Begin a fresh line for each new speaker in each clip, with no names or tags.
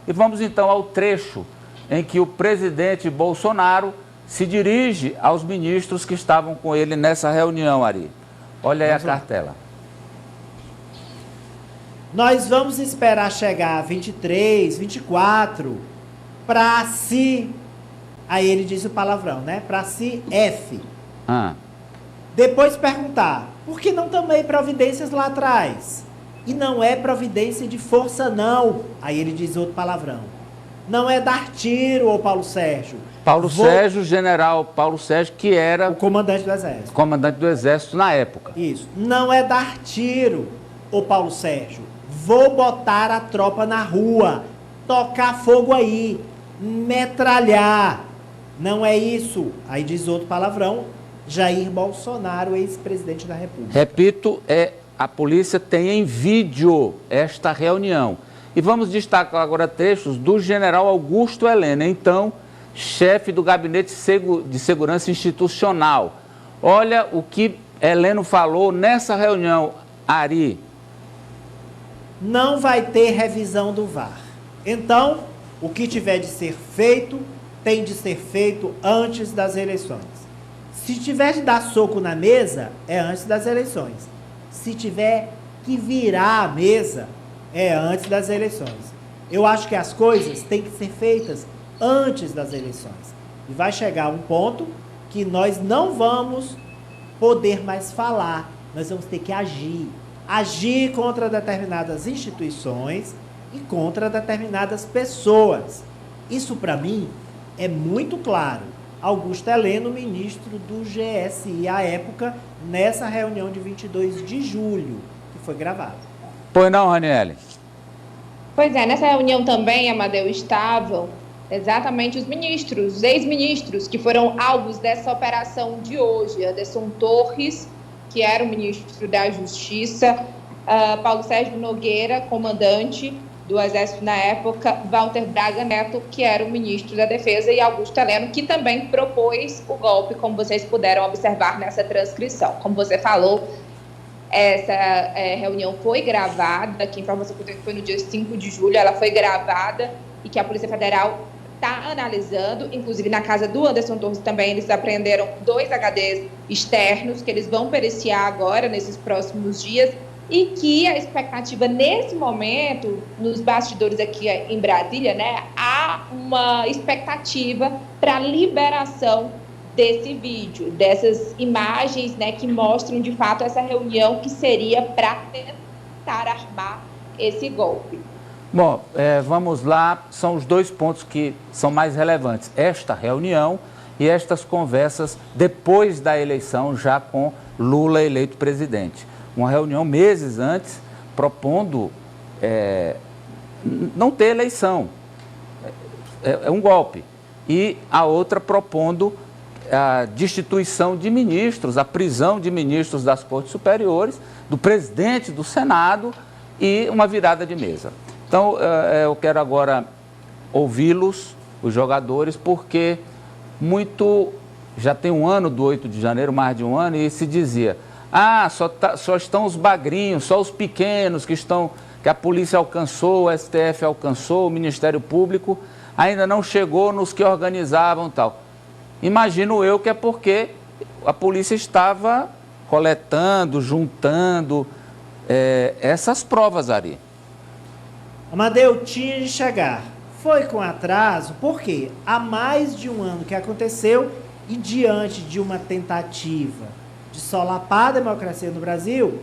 E vamos então ao trecho em que o presidente Bolsonaro se dirige aos ministros que estavam com ele nessa reunião, Ari. Olha aí a cartela.
Nós vamos esperar chegar 23, 24, para si... Aí ele diz o palavrão, né? Para si, F. Depois perguntar, por que não tomei providências lá atrás? E não é providência de força, não. Aí ele diz outro palavrão. Não é dar tiro, ô Paulo Sérgio.
Sérgio, general Paulo Sérgio, que era...
o comandante do Exército.
Comandante do Exército na época.
Isso. Não é dar tiro, ô Paulo Sérgio. Vou botar a tropa na rua. Tocar fogo aí. Metralhar. Não é isso. Aí diz outro palavrão. Jair Bolsonaro, ex-presidente da República.
Repito, a polícia tem em vídeo esta reunião. E vamos destacar agora trechos do general Augusto Heleno, então, chefe do Gabinete de Segurança Institucional. Olha o que Heleno falou nessa reunião, Ari.
Não vai ter revisão do VAR. Então, o que tiver de ser feito, tem de ser feito antes das eleições. Se tiver de dar soco na mesa, é antes das eleições. Se tiver que virar a mesa, é antes das eleições. Eu acho que as coisas têm que ser feitas antes das eleições. E vai chegar um ponto que nós não vamos poder mais falar. Nós vamos ter que agir. Agir contra determinadas instituições e contra determinadas pessoas. Isso, para mim, é muito claro. Augusto Heleno, ministro do GSI à época, nessa reunião de 22 de julho, que foi gravada.
Pois não, Raniele?
Pois é, nessa reunião também, Amadeu, estavam exatamente os ministros, os ex-ministros, que foram alvos dessa operação de hoje. Anderson Torres, que era o ministro da Justiça, Paulo Sérgio Nogueira, comandante do Exército na época, Walter Braga Neto, que era o ministro da Defesa, e Augusto Heleno, que também propôs o golpe, como vocês puderam observar nessa transcrição. Como você falou, essa reunião foi gravada, que a informação que eu tenho foi no dia 5 de julho, ela foi gravada e que a Polícia Federal está analisando, inclusive na casa do Anderson Torres também, eles apreenderam 2 HDs externos, que eles vão periciar agora, nesses próximos dias, e que a expectativa nesse momento, nos bastidores aqui em Brasília, né, há uma expectativa para a liberação desse vídeo, dessas imagens, né, que mostram de fato essa reunião que seria para tentar armar esse golpe.
Bom, vamos lá, são os 2 pontos que são mais relevantes. Esta reunião e estas conversas depois da eleição, já com Lula eleito presidente. Uma reunião meses antes, propondo não ter eleição. É um golpe. E a outra propondo a destituição de ministros, a prisão de ministros das Cortes Superiores, do presidente do Senado e uma virada de mesa. Então, eu quero agora ouvi-los, os jogadores, porque já tem um ano do 8 de janeiro, mais de um ano, e se dizia... só estão os bagrinhos, só os pequenos que a polícia alcançou, o STF alcançou, o Ministério Público ainda não chegou nos que organizavam e tal. Imagino eu que é porque a polícia estava coletando, juntando essas provas, Ari.
Amadeu, tinha de chegar. Foi com atraso, porque há mais de um ano que aconteceu e diante de uma tentativa de solapar a democracia no Brasil,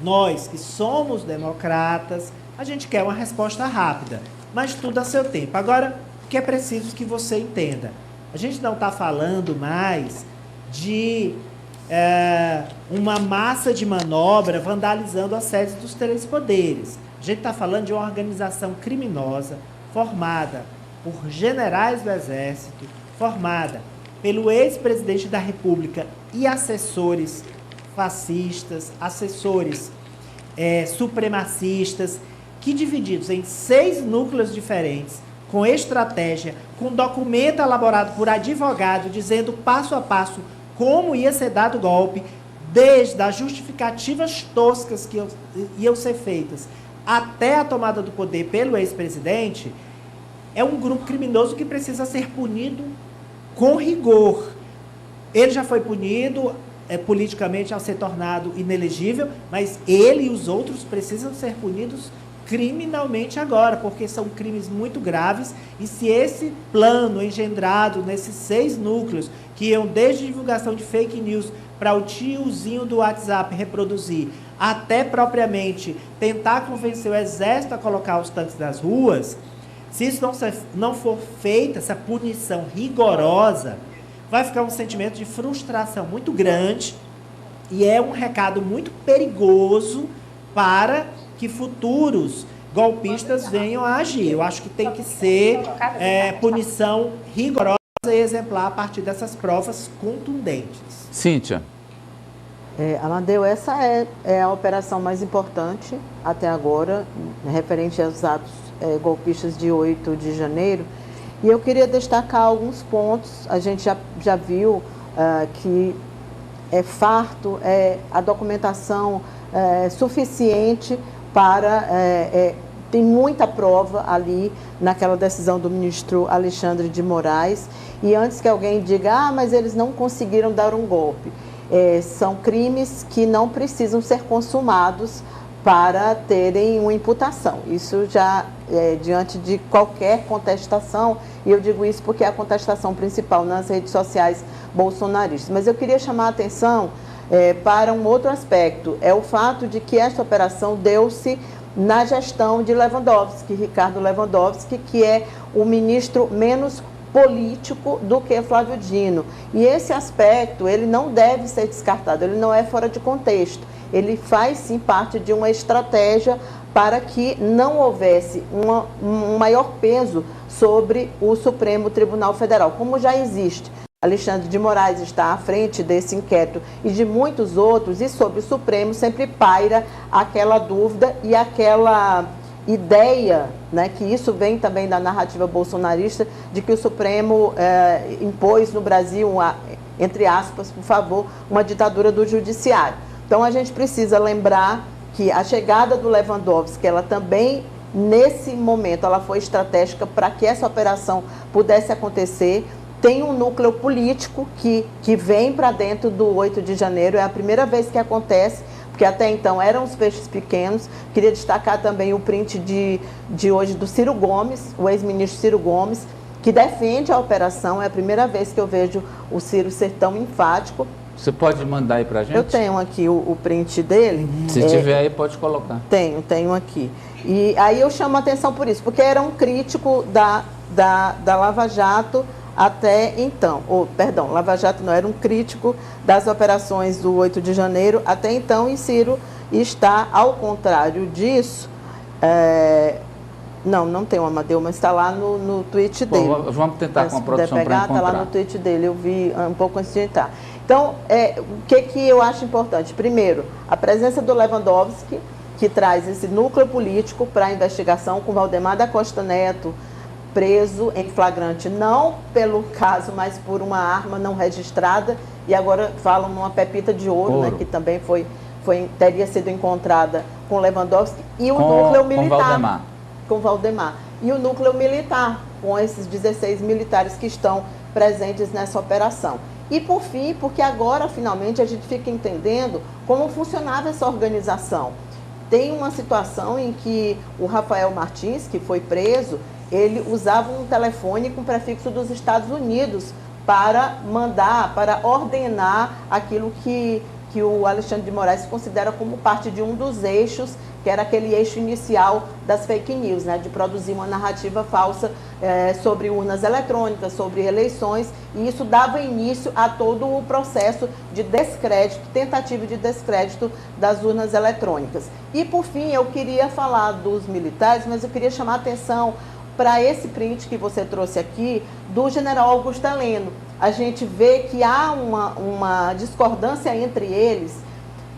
nós que somos democratas, a gente quer uma resposta rápida, mas tudo a seu tempo. Agora, o que é preciso que você entenda? A gente não está falando mais de uma massa de manobra vandalizando as sedes dos 3 poderes. A gente está falando de uma organização criminosa formada por generais do Exército, formada pelo ex-presidente da República e assessores fascistas, assessores supremacistas, que divididos em 6 núcleos diferentes, com estratégia, com documento elaborado por advogado, dizendo passo a passo como ia ser dado o golpe, desde as justificativas toscas que iam ser feitas até a tomada do poder pelo ex-presidente, é um grupo criminoso que precisa ser punido com rigor. Ele já foi punido politicamente ao ser tornado inelegível, mas ele e os outros precisam ser punidos criminalmente agora, porque são crimes muito graves, e se esse plano engendrado nesses 6 núcleos, que iam desde divulgação de fake news para o tiozinho do WhatsApp reproduzir, até propriamente tentar convencer o exército a colocar os tanques nas ruas, se isso não for feita, essa punição rigorosa, vai ficar um sentimento de frustração muito grande, e é um recado muito perigoso para que futuros golpistas venham a agir. Eu acho que tem que ser punição rigorosa e exemplar a partir dessas provas contundentes.
Cíntia.
Amadeu, essa é a operação mais importante até agora, referente aos atos golpistas de 8 de janeiro. E eu queria destacar alguns pontos. A gente já viu que é farto, a documentação suficiente para... tem muita prova ali naquela decisão do ministro Alexandre de Moraes. E antes que alguém diga, mas eles não conseguiram dar um golpe. São crimes que não precisam ser consumados para terem uma imputação. Isso já diante de qualquer contestação, e eu digo isso porque é a contestação principal nas redes sociais bolsonaristas. Mas eu queria chamar a atenção para um outro aspecto, é o fato de que esta operação deu-se na gestão de Lewandowski, Ricardo Lewandowski, que é o ministro menos político do que Flávio Dino. E esse aspecto, ele não deve ser descartado, ele não é fora de contexto. Ele faz, sim, parte de uma estratégia para que não houvesse um maior peso sobre o Supremo Tribunal Federal, como já existe. Alexandre de Moraes está à frente desse inquérito e de muitos outros, e sobre o Supremo sempre paira aquela dúvida e aquela ideia, né, que isso vem também da narrativa bolsonarista, de que o Supremo impôs no Brasil, entre aspas, por favor, uma ditadura do judiciário. Então a gente precisa lembrar que a chegada do Lewandowski, ela também, nesse momento, ela foi estratégica para que essa operação pudesse acontecer. Tem um núcleo político que vem para dentro do 8 de janeiro, é a primeira vez que acontece, porque até então eram os peixes pequenos. Queria destacar também o print de hoje do Ciro Gomes, o ex-ministro Ciro Gomes, que defende a operação. É a primeira vez que eu vejo o Ciro ser tão enfático.
Você pode mandar aí para a gente?
Eu tenho aqui o print dele.
Se tiver aí, pode colocar.
Tenho aqui. E aí eu chamo a atenção por isso, porque era um crítico da Lava Jato até então. Lava Jato não, era um crítico das operações do 8 de janeiro até então, e Ciro está, ao contrário disso, não tem o Amadeu, mas está lá no tweet dele.
Vamos tentar com a produção para encontrar.
Está lá no tweet dele, eu vi um pouco antes de entrar. Então, o que eu acho importante? Primeiro, a presença do Lewandowski, que traz esse núcleo político para a investigação, com Valdemar da Costa Neto preso em flagrante, não pelo caso, mas por uma arma não registrada, e agora falam numa pepita de ouro. Né, que também teria sido encontrada com Lewandowski, e o núcleo militar. Com Valdemar. E o núcleo militar, com esses 16 militares que estão presentes nessa operação. E por fim, porque agora finalmente a gente fica entendendo como funcionava essa organização. Tem uma situação em que o Rafael Martins, que foi preso, ele usava um telefone com prefixo dos Estados Unidos para mandar, para ordenar aquilo que o Alexandre de Moraes considera como parte de um dos eixos, que era aquele eixo inicial das fake news, né, de produzir uma narrativa falsa sobre urnas eletrônicas, sobre eleições, e isso dava início a todo o processo de descrédito, tentativa de descrédito das urnas eletrônicas. E, por fim, eu queria falar dos militares, mas eu queria chamar a atenção para esse print que você trouxe aqui, do general Augusto Heleno. A gente vê que há uma discordância entre eles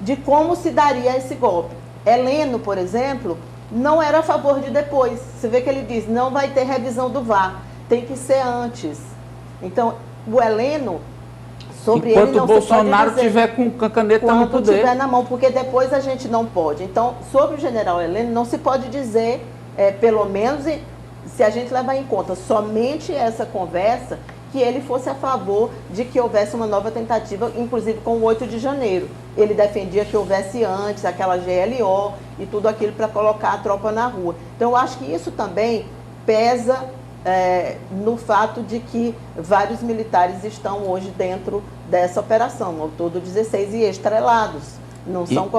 de como se daria esse golpe. Heleno, por exemplo, não era a favor de depois. Você vê que ele diz, não vai ter revisão do VAR, tem que ser antes. Então, o Heleno Sobre
enquanto
ele não
o Bolsonaro
se pode dizer,
estiver com a caneta no
quando
poder.
estiver na mão, porque depois a gente não pode. Então, sobre o general Heleno, não se pode dizer, pelo menos, se a gente levar em conta somente essa conversa, que ele fosse a favor de que houvesse uma nova tentativa, inclusive com o 8 de janeiro. Ele defendia que houvesse antes aquela GLO e tudo aquilo para colocar a tropa na rua. Então, eu acho que isso também pesa no fato de que vários militares estão hoje dentro dessa operação, ao todo 16 e estrelados. Não são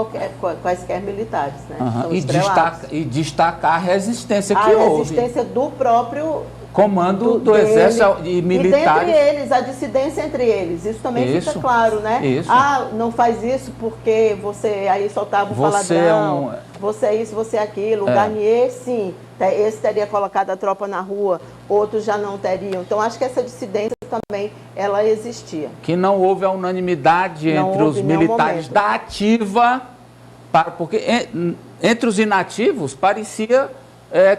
quaisquer militares, né? São estrelados.
E destacar a resistência que
houve.
A
resistência do próprio
comando do exército e militares.
E dentre eles, a dissidência entre eles. Isso também fica claro, né?
Isso.
Não faz isso porque você aí soltava o palavrão. Você é isso, você é aquilo. O Garnier, sim. Esse teria colocado a tropa na rua, outros já não teriam. Então, acho que essa dissidência também, ela existia.
Que não houve a unanimidade entre os militares da ativa, porque entre os inativos parecia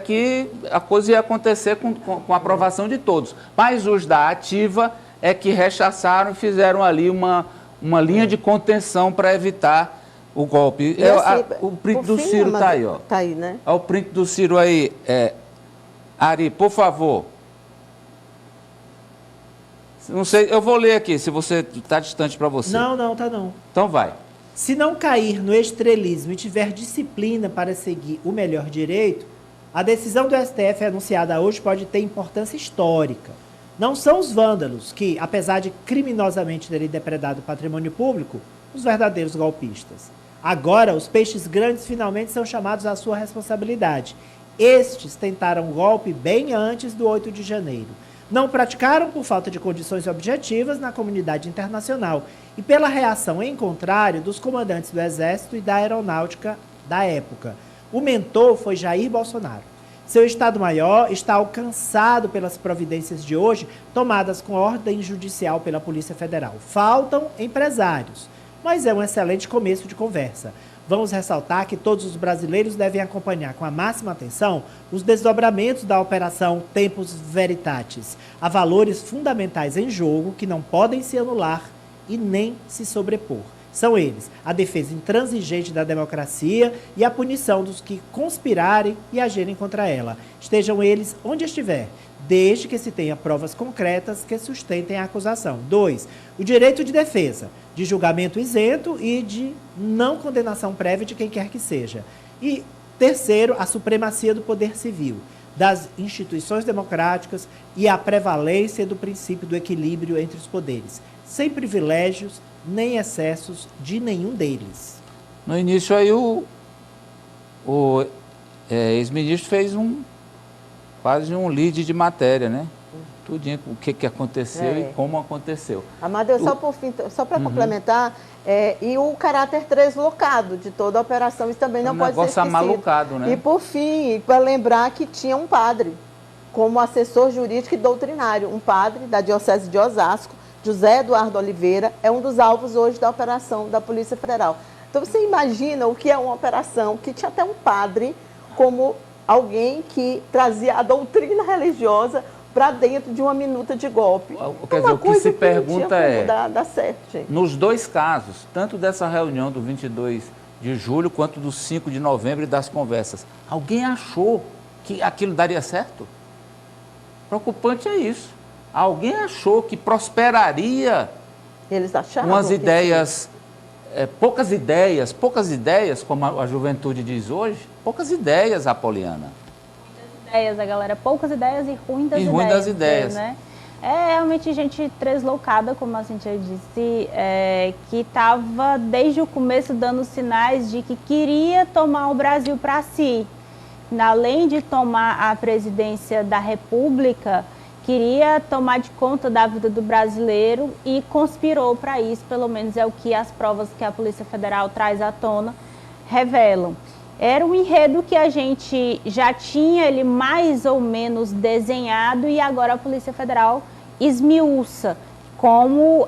que a coisa ia acontecer com a aprovação de todos. Mas os da ativa é que rechaçaram e fizeram ali uma linha de contenção para evitar o golpe. O print do Ciro está aí, ó.
Está aí, né?
Olha o print do Ciro aí. Ari, por favor. Não sei, eu vou ler aqui, se você está distante para você.
Não, tá não.
Então vai.
Se não cair no estrelismo e tiver disciplina para seguir o melhor direito, a decisão do STF anunciada hoje pode ter importância histórica. Não são os vândalos que, apesar de criminosamente terem depredado o patrimônio público, os verdadeiros golpistas. Agora, os peixes grandes finalmente são chamados à sua responsabilidade. Estes tentaram o golpe bem antes do 8 de janeiro. Não praticaram por falta de condições objetivas na comunidade internacional e pela reação em contrário dos comandantes do Exército e da Aeronáutica da época. O mentor foi Jair Bolsonaro. Seu Estado-Maior está alcançado pelas providências de hoje, tomadas com ordem judicial pela Polícia Federal. Faltam empresários, mas é um excelente começo de conversa. Vamos ressaltar que todos os brasileiros devem acompanhar com a máxima atenção os desdobramentos da Operação Tempus Veritatis. Há valores fundamentais em jogo que não podem se anular e nem se sobrepor. São eles a defesa intransigente da democracia e a punição dos que conspirarem e agirem contra ela. Estejam eles onde estiver, desde que se tenha provas concretas que sustentem a acusação. 2. O direito de defesa, de julgamento isento e de não condenação prévia de quem quer que seja. E, terceiro, a supremacia do poder civil, das instituições democráticas e a prevalência do princípio do equilíbrio entre os poderes, sem privilégios nem excessos de nenhum deles.
No início aí o ex-ministro fez quase um lead de matéria, né? Tudinho, o que aconteceu e como aconteceu.
Amadeu, só para complementar, e o caráter deslocado de toda a operação, isso também não pode ser esquecido.
Um negócio amalucado, né?
E por fim, para lembrar que tinha um padre como assessor jurídico e doutrinário, um padre da Diocese de Osasco, José Eduardo Oliveira, é um dos alvos hoje da operação da Polícia Federal. Então você imagina o que é uma operação que tinha até um padre como alguém que trazia a doutrina religiosa para dentro de uma minuta de golpe.
Quer dizer, o que se pergunta
dá certo, gente.
Nos dois casos, tanto dessa reunião do 22 de julho quanto do 5 de novembro e das conversas, alguém achou que aquilo daria certo? Preocupante é isso. Alguém achou que prosperaria.
Eles acharam
umas ideias, poucas ideias, como a juventude diz hoje, poucas ideias, Apoliana.
Ideias, a galera, poucas ideias e ruim das ideias. Né? É realmente gente deslocada, como a Cíntia disse, que estava desde o começo dando sinais de que queria tomar o Brasil para si. Além de tomar a presidência da República, queria tomar de conta da vida do brasileiro e conspirou para isso, pelo menos é o que as provas que a Polícia Federal traz à tona revelam. Era um enredo que a gente já tinha ele mais ou menos desenhado e agora a Polícia Federal esmiuça como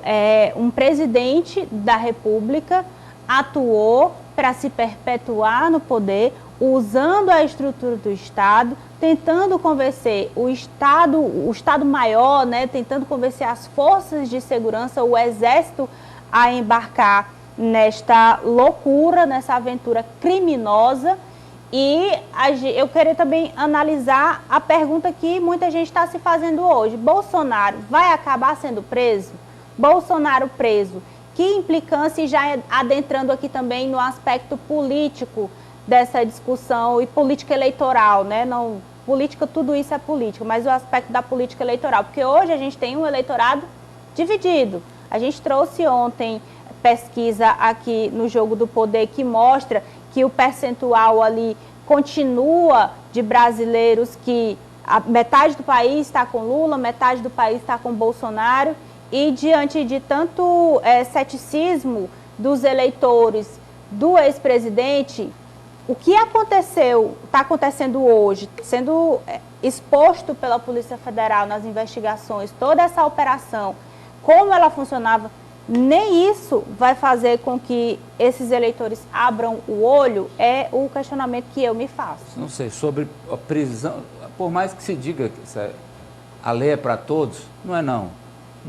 um presidente da República atuou para se perpetuar no poder, usando a estrutura do Estado, tentando convencer o Estado maior, né, tentando convencer as forças de segurança, o Exército, a embarcar nesta loucura, nessa aventura criminosa. E eu queria também analisar a pergunta que muita gente está se fazendo hoje. Bolsonaro vai acabar sendo preso? Bolsonaro preso. Que implicância, já adentrando aqui também no aspecto político dessa discussão e política eleitoral, né? Não, política, tudo isso é política, mas o aspecto da política eleitoral. Porque hoje a gente tem um eleitorado dividido. A gente trouxe ontem pesquisa aqui no Jogo do Poder que mostra que o percentual ali continua de brasileiros que metade do país está com Lula, metade do país está com Bolsonaro, e diante de tanto ceticismo dos eleitores do ex-presidente, o que aconteceu, está acontecendo hoje, sendo exposto pela Polícia Federal nas investigações, toda essa operação, como ela funcionava, nem isso vai fazer com que esses eleitores abram o olho, é o questionamento que eu me faço.
Não sei, sobre a prisão, por mais que se diga que a lei é para todos, não é não.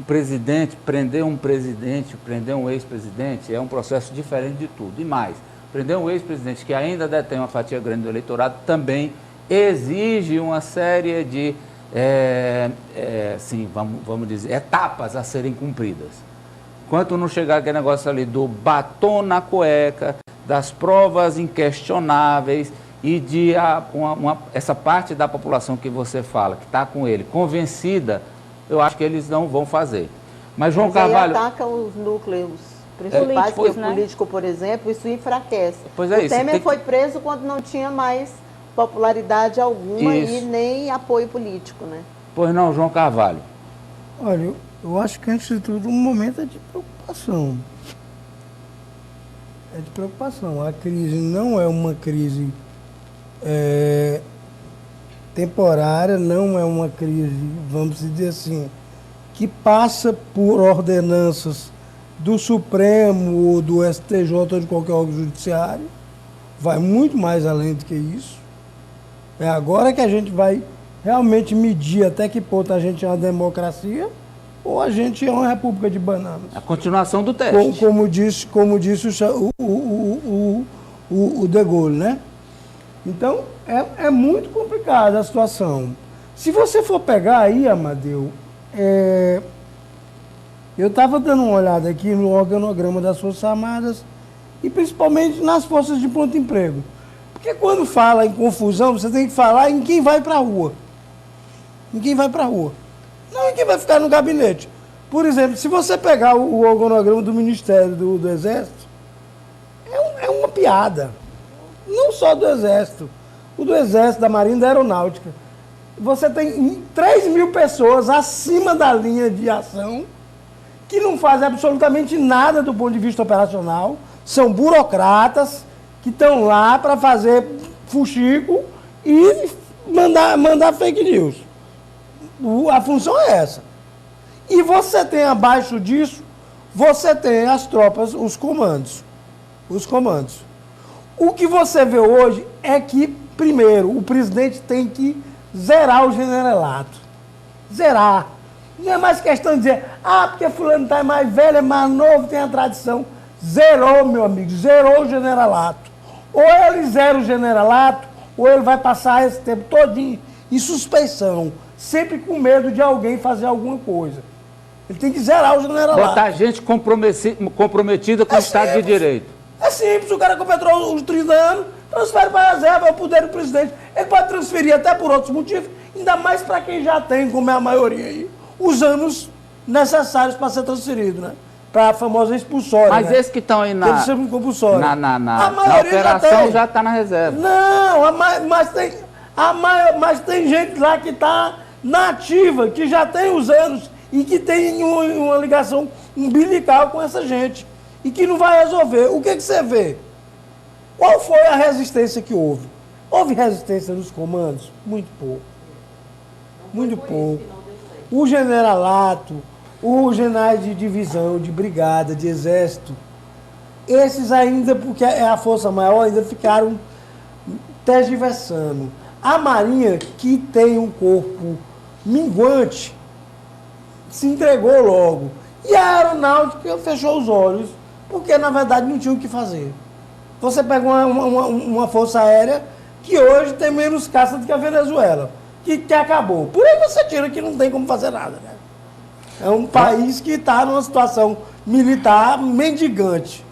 Prender um ex-presidente é um processo diferente de tudo. E mais, prender um ex-presidente que ainda detém uma fatia grande do eleitorado também exige uma série de, vamos dizer, etapas a serem cumpridas. Enquanto não chegar aquele negócio ali do batom na cueca, das provas inquestionáveis e de essa parte da população que você fala, que está com ele, convencida, eu acho que eles não vão fazer. Mas João Carvalho...
ataca os núcleos principais, que o político, por exemplo, isso enfraquece.
Pois é,
o Temer foi preso quando não tinha mais popularidade alguma e nem apoio político, né?
Pois não, João Carvalho.
Olha, eu acho que, antes de tudo, um momento é de preocupação. É de preocupação. A crise não é uma crise temporária, não é uma crise, vamos dizer assim, que passa por ordenanças do Supremo ou do STJ ou de qualquer órgão judiciário. Vai muito mais além do que isso. É agora que a gente vai realmente medir até que ponto a gente é uma democracia ou a gente é uma república de bananas.
A continuação do teste.
Como disse o De Gaulle, né? Então, é muito complicada a situação. Se você for pegar aí, Amadeu, eu estava dando uma olhada aqui no organograma das Forças Armadas e principalmente nas forças de pronto emprego. Porque quando fala em confusão, você tem que falar em quem vai para a rua. Em quem vai para a rua. Não em quem vai ficar no gabinete. Por exemplo, se você pegar o organograma do Ministério do Exército, é uma piada. Não só do Exército. O do Exército, da Marinha e da Aeronáutica. Você tem 3.000 pessoas acima da linha de ação que não fazem absolutamente nada do ponto de vista operacional. São burocratas que estão lá para fazer fuxico e mandar fake news. A função é essa. E você tem abaixo disso, você tem as tropas, os comandos. Os comandos. O que você vê hoje é que, primeiro, o presidente tem que zerar o generalato. Zerar. Não é mais questão de dizer, porque fulano está mais velho, é mais novo, tem a tradição. Zerou, meu amigo, zerou o generalato. Ou ele zera o generalato, ou ele vai passar esse tempo todinho em suspeição, sempre com medo de alguém fazer alguma coisa. Ele tem que zerar o generalato.
Botar gente comprometida com o Estado de Direito.
É simples, o cara completou os 30 anos, transfere para a reserva, é o poder do presidente. Ele pode transferir até por outros motivos, ainda mais para quem já tem, como é a maioria aí, os anos necessários para ser transferido, né? Para a famosa expulsória.
Mas
né?
esses que estão aí na
operação
já está na reserva.
Não, mas tem gente lá que está na ativa, que já tem os anos e que tem uma ligação umbilical com essa gente. E que não vai resolver. O que você vê? Qual foi a resistência que houve? Houve resistência nos comandos? Muito pouco. Muito pouco. O generalato, os generais de divisão, de brigada, de exército, esses ainda, porque é a força maior, ainda ficaram tergiversando. A Marinha, que tem um corpo minguante, se entregou logo. E a Aeronáutica fechou os olhos, porque na verdade não tinha o que fazer. Você pega uma força aérea que hoje tem menos caça do que a Venezuela, que acabou. Por aí você tira que não tem como fazer nada, né? É um país que está numa situação militar mendigante.